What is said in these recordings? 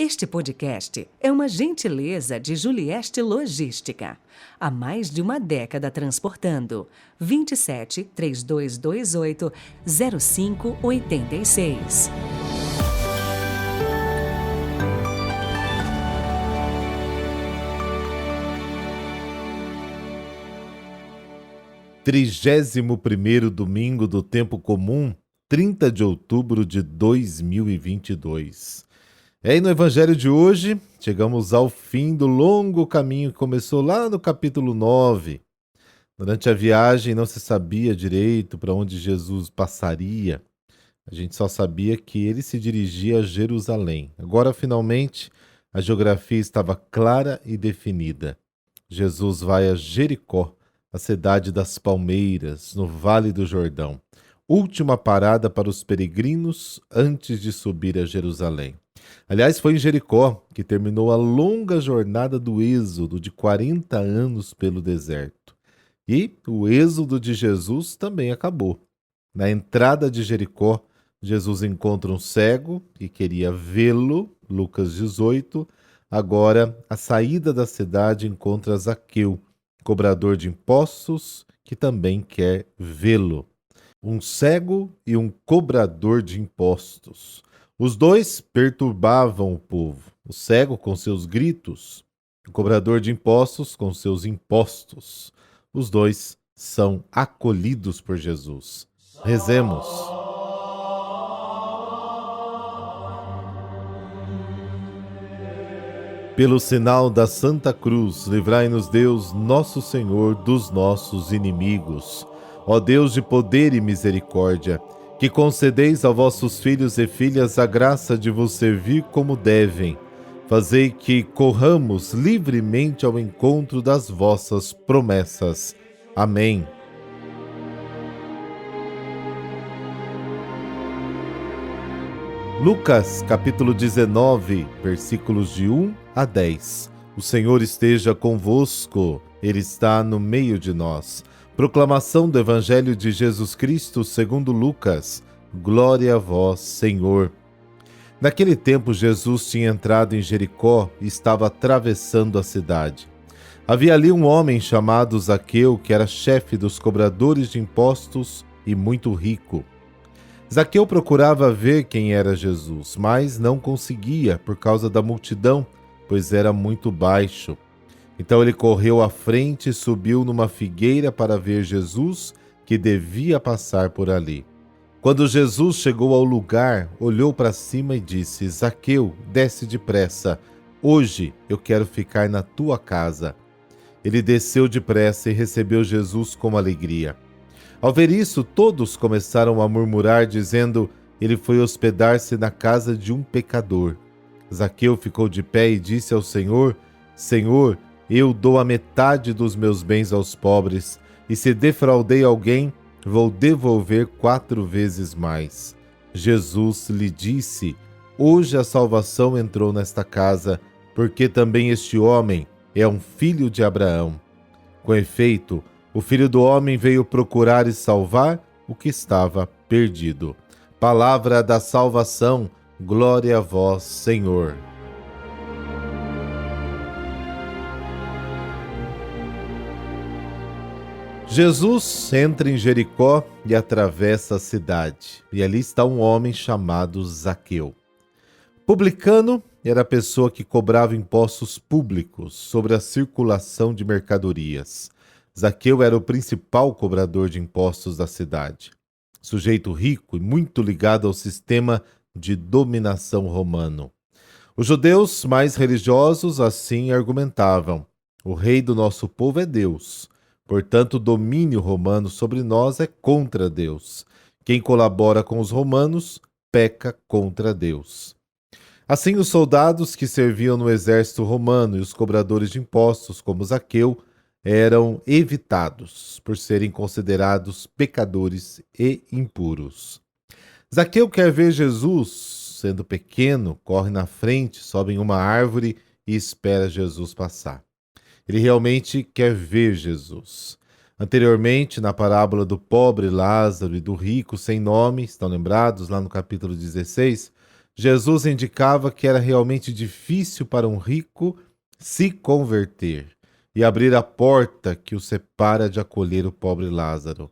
Este podcast é uma gentileza de Julieste Logística. Há mais de uma década transportando. 27 3228 0586. Trigésimo primeiro domingo do tempo comum, 30 de outubro de 2022. E no evangelho de hoje, chegamos ao fim do longo caminho que começou lá no capítulo 9. Durante a viagem não se sabia direito para onde Jesus passaria. A gente só sabia que ele se dirigia a Jerusalém. Agora, finalmente, a geografia estava clara e definida. Jesus vai a Jericó, a cidade das palmeiras, no Vale do Jordão. Última parada para os peregrinos antes de subir a Jerusalém. Aliás, foi em Jericó que terminou a longa jornada do êxodo de 40 anos pelo deserto. E o êxodo de Jesus também acabou. Na entrada de Jericó, Jesus encontra um cego que queria vê-lo, Lucas 18. Agora, à saída da cidade, encontra Zaqueu, cobrador de impostos, que também quer vê-lo. Um cego e um cobrador de impostos. Os dois perturbavam o povo. O cego com seus gritos, o cobrador de impostos com seus impostos. Os dois são acolhidos por Jesus. Rezemos. Pelo sinal da Santa Cruz, livrai-nos Deus, nosso Senhor, dos nossos inimigos. Ó Deus de poder e misericórdia, que concedeis a vossos filhos e filhas a graça de vos servir como devem, fazei que corramos livremente ao encontro das vossas promessas. Amém. Lucas, capítulo 19, versículos de 1 a 10. O Senhor esteja convosco, Ele está no meio de nós. Proclamação do Evangelho de Jesus Cristo segundo Lucas. Glória a vós, Senhor. Naquele tempo, Jesus tinha entrado em Jericó e estava atravessando a cidade. Havia ali um homem chamado Zaqueu, que era chefe dos cobradores de impostos e muito rico. Zaqueu procurava ver quem era Jesus, mas não conseguia por causa da multidão, pois era muito baixo. Então ele correu à frente e subiu numa figueira para ver Jesus, que devia passar por ali. Quando Jesus chegou ao lugar, olhou para cima e disse: Zaqueu, desce depressa. Hoje eu quero ficar na tua casa. Ele desceu depressa e recebeu Jesus com alegria. Ao ver isso, todos começaram a murmurar, dizendo: ele foi hospedar-se na casa de um pecador. Zaqueu ficou de pé e disse ao Senhor: Senhor, eu dou a metade dos meus bens aos pobres, e se defraudei alguém, vou devolver 4 vezes mais. Jesus lhe disse: hoje a salvação entrou nesta casa, porque também este homem é um filho de Abraão. Com efeito, o Filho do Homem veio procurar e salvar o que estava perdido. Palavra da salvação, glória a vós, Senhor. Jesus entra em Jericó e atravessa a cidade, e ali está um homem chamado Zaqueu. Publicano era a pessoa que cobrava impostos públicos sobre a circulação de mercadorias. Zaqueu era o principal cobrador de impostos da cidade. Sujeito rico e muito ligado ao sistema de dominação romano. Os judeus mais religiosos assim argumentavam: o rei do nosso povo é Deus. Portanto, o domínio romano sobre nós é contra Deus. Quem colabora com os romanos peca contra Deus. Assim, os soldados que serviam no exército romano e os cobradores de impostos, como Zaqueu, eram evitados por serem considerados pecadores e impuros. Zaqueu quer ver Jesus, sendo pequeno, corre na frente, sobe em uma árvore e espera Jesus passar. Ele realmente quer ver Jesus. Anteriormente, na parábola do pobre Lázaro e do rico sem nome, estão lembrados lá no capítulo 16, Jesus indicava que era realmente difícil para um rico se converter e abrir a porta que o separa de acolher o pobre Lázaro.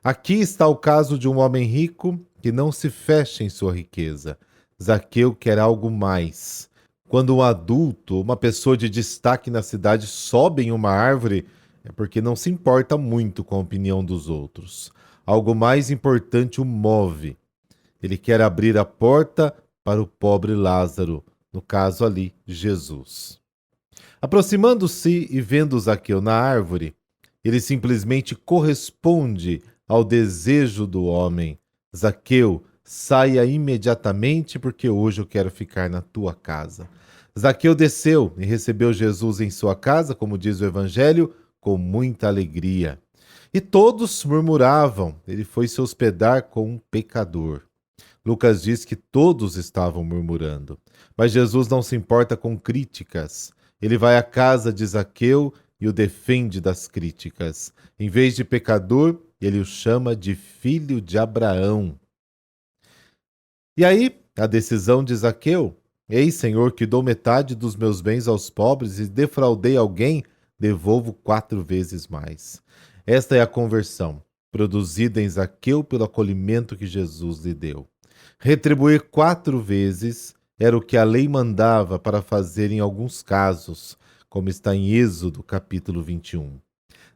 Aqui está o caso de um homem rico que não se fecha em sua riqueza. Zaqueu quer algo mais. Quando um adulto, uma pessoa de destaque na cidade, sobe em uma árvore, é porque não se importa muito com a opinião dos outros. Algo mais importante o move. Ele quer abrir a porta para o pobre Lázaro, no caso ali, Jesus. Aproximando-se e vendo Zaqueu na árvore, ele simplesmente corresponde ao desejo do homem. Zaqueu, saia imediatamente, porque hoje eu quero ficar na tua casa. Zaqueu desceu e recebeu Jesus em sua casa, como diz o Evangelho, com muita alegria. E todos murmuravam, ele foi se hospedar com um pecador. Lucas diz que todos estavam murmurando, mas Jesus não se importa com críticas. Ele vai à casa de Zaqueu e o defende das críticas. Em vez de pecador, ele o chama de filho de Abraão. E aí, a decisão de Zaqueu: Ei, Senhor, que dou metade dos meus bens aos pobres e defraudei alguém, devolvo 4 vezes mais. Esta é a conversão, produzida em Zaqueu pelo acolhimento que Jesus lhe deu. Retribuir 4 vezes era o que a lei mandava para fazer em alguns casos, como está em Êxodo, capítulo 21.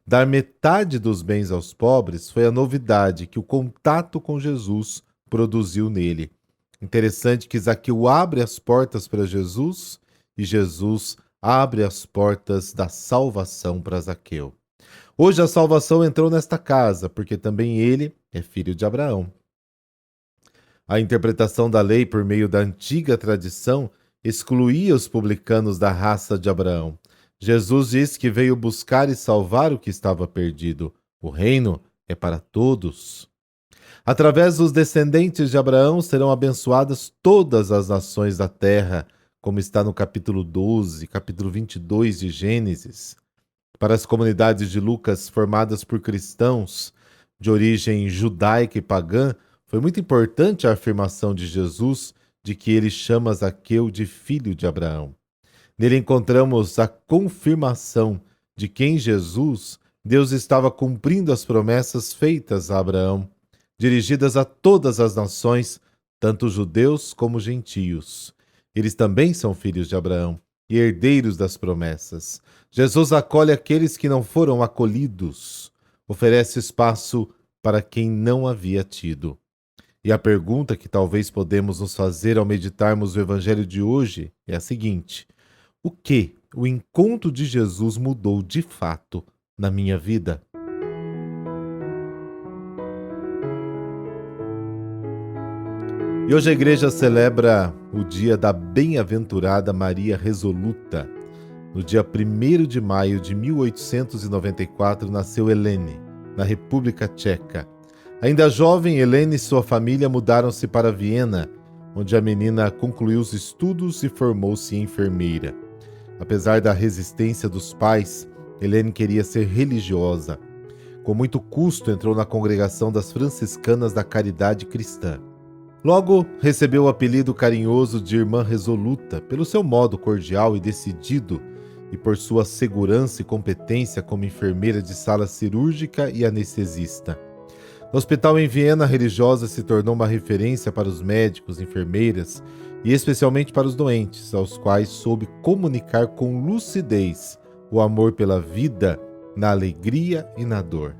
Dar metade dos bens aos pobres foi a novidade que o contato com Jesus produziu nele. Interessante que Zaqueu abre as portas para Jesus e Jesus abre as portas da salvação para Zaqueu. Hoje a salvação entrou nesta casa, porque também ele é filho de Abraão. A interpretação da lei por meio da antiga tradição excluía os publicanos da raça de Abraão. Jesus diz que veio buscar e salvar o que estava perdido. O reino é para todos. Através dos descendentes de Abraão serão abençoadas todas as nações da terra, como está no capítulo 12, capítulo 22 de Gênesis. Para as comunidades de Lucas formadas por cristãos de origem judaica e pagã, foi muito importante a afirmação de Jesus de que ele chama Zaqueu de filho de Abraão. Nele encontramos a confirmação de que em Jesus Deus estava cumprindo as promessas feitas a Abraão, dirigidas a todas as nações, tanto judeus como gentios. Eles também são filhos de Abraão e herdeiros das promessas. Jesus acolhe aqueles que não foram acolhidos, oferece espaço para quem não havia tido. E a pergunta que talvez podemos nos fazer ao meditarmos o Evangelho de hoje é a seguinte: o que o encontro de Jesus mudou de fato na minha vida? E hoje a igreja celebra o dia da bem-aventurada Maria Resoluta. No dia 1º de maio de 1894 nasceu Helene, na República Tcheca. Ainda jovem, Helene e sua família mudaram-se para Viena, onde a menina concluiu os estudos e formou-se enfermeira. Apesar da resistência dos pais, Helene queria ser religiosa. Com muito custo, entrou na congregação das franciscanas da Caridade Cristã. Logo, recebeu o apelido carinhoso de Irmã Resoluta, pelo seu modo cordial e decidido e por sua segurança e competência como enfermeira de sala cirúrgica e anestesista. No hospital em Viena, a religiosa se tornou uma referência para os médicos, enfermeiras e especialmente para os doentes, aos quais soube comunicar com lucidez o amor pela vida, na alegria e na dor.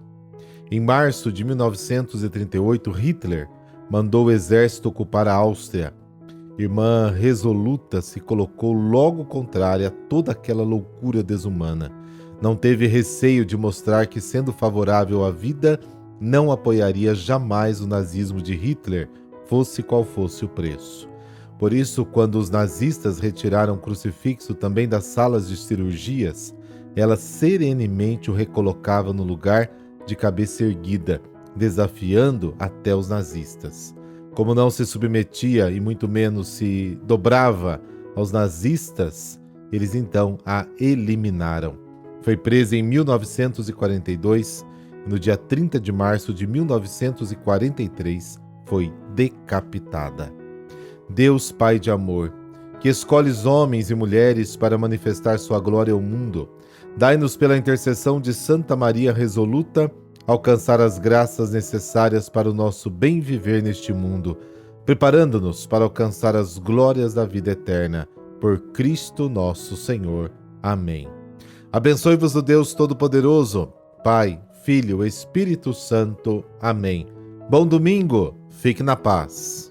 Em março de 1938, Hitler mandou o exército ocupar a Áustria. Irmã Resoluta se colocou logo contrária a toda aquela loucura desumana. Não teve receio de mostrar que, sendo favorável à vida, não apoiaria jamais o nazismo de Hitler, fosse qual fosse o preço. Por isso, quando os nazistas retiraram o crucifixo também das salas de cirurgias, ela serenemente o recolocava no lugar de cabeça erguida, desafiando até os nazistas. Como não se submetia e muito menos se dobrava aos nazistas, eles então a eliminaram. Foi presa em 1942 e no dia 30 de março de 1943 foi decapitada. Deus Pai de amor, que escolhes homens e mulheres para manifestar sua glória ao mundo, dai-nos pela intercessão de Santa Maria Resoluta alcançar as graças necessárias para o nosso bem viver neste mundo, preparando-nos para alcançar as glórias da vida eterna. Por Cristo nosso Senhor. Amém. Abençoe-vos o Deus Todo-Poderoso, Pai, Filho, Espírito Santo. Amém. Bom domingo, fique na paz.